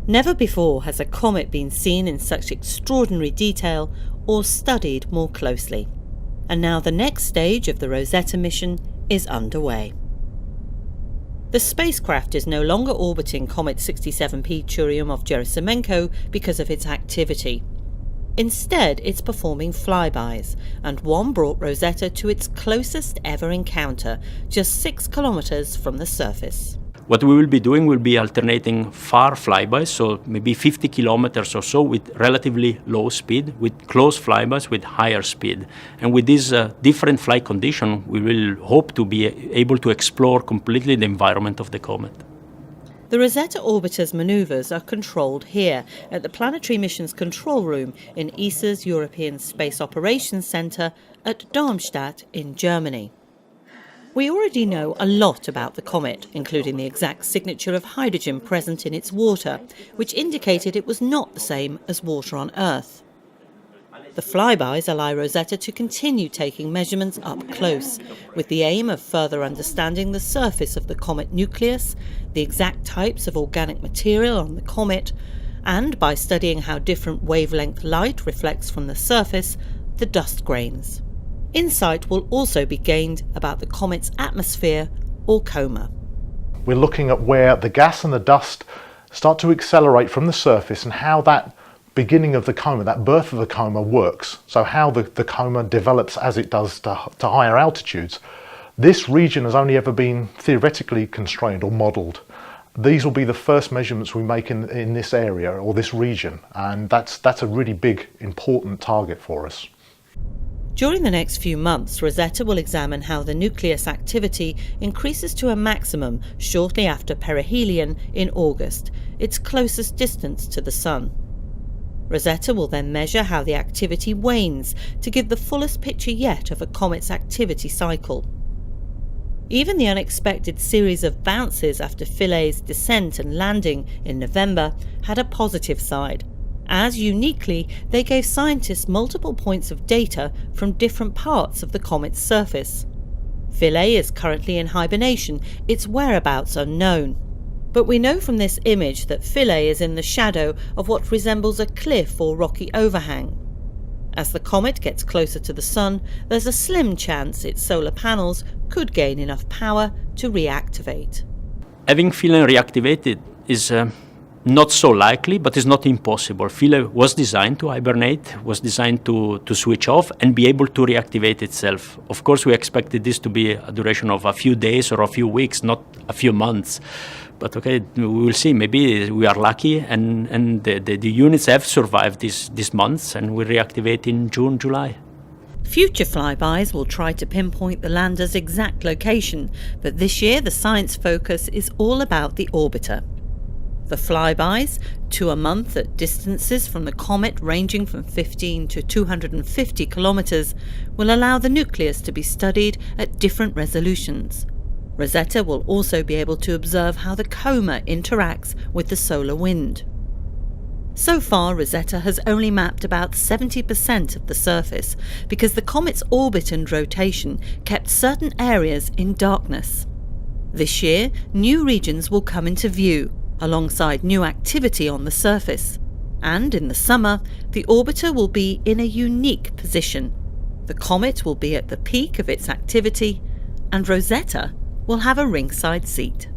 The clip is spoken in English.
Never before has a comet been seen in such extraordinary detail or studied more closely. And now the next stage of the Rosetta mission is underway. The spacecraft is no longer orbiting Comet 67P Churyumov-Gerasimenko because of its activity. Instead, it's performing flybys, and one brought Rosetta to its closest ever encounter, just 6 kilometers from the surface. What we will be doing will be alternating far flybys, so maybe 50 kilometers or so with relatively low speed, with close flybys with higher speed. And with this different flight condition, we will hope to be able to explore completely the environment of the comet. The Rosetta orbiter's manoeuvres are controlled here at the Planetary Missions Control Room in ESA's European Space Operations Centre at Darmstadt in Germany. We already know a lot about the comet, including the exact signature of hydrogen present in its water, which indicated it was not the same as water on Earth. The flybys allow Rosetta to continue taking measurements up close, with the aim of further understanding the surface of the comet nucleus, the exact types of organic material on the comet, and by studying how different wavelength light reflects from the surface, the dust grains. Insight will also be gained about the comet's atmosphere or coma. We're looking at where the gas and the dust start to accelerate from the surface and how that beginning of the coma, that birth of the coma works. So how the coma develops as it does to higher altitudes. This region has only ever been theoretically constrained or modelled. These will be the first measurements we make in this area or this region, and that's a really big, important target for us. During the next few months, Rosetta will examine how the nucleus activity increases to a maximum shortly after perihelion in August, its closest distance to the Sun. Rosetta will then measure how the activity wanes to give the fullest picture yet of a comet's activity cycle. Even the unexpected series of bounces after Philae's descent and landing in November had a positive side, as uniquely they gave scientists multiple points of data from different parts of the comet's surface. Philae is currently in hibernation, its whereabouts unknown. But we know from this image that Philae is in the shadow of what resembles a cliff or rocky overhang. As the comet gets closer to the Sun, there's a slim chance its solar panels could gain enough power to reactivate. Having Philae reactivated is not so likely, but it's not impossible. Philae was designed to hibernate, was designed to switch off and be able to reactivate itself. Of course, we expected this to be a duration of a few days or a few weeks, not a few months. But okay, we will see. Maybe we are lucky and the units have survived these months and will reactivate in June, July. Future flybys will try to pinpoint the lander's exact location, but this year the science focus is all about the orbiter. The flybys, 2 a month at distances from the comet ranging from 15 to 250 kilometers, will allow the nucleus to be studied at different resolutions. Rosetta will also be able to observe how the coma interacts with the solar wind. So far, Rosetta has only mapped about 70% of the surface because the comet's orbit and rotation kept certain areas in darkness. This year, new regions will come into view, alongside new activity on the surface. And in the summer, the orbiter will be in a unique position. The comet will be at the peak of its activity, and Rosetta will have a ringside seat.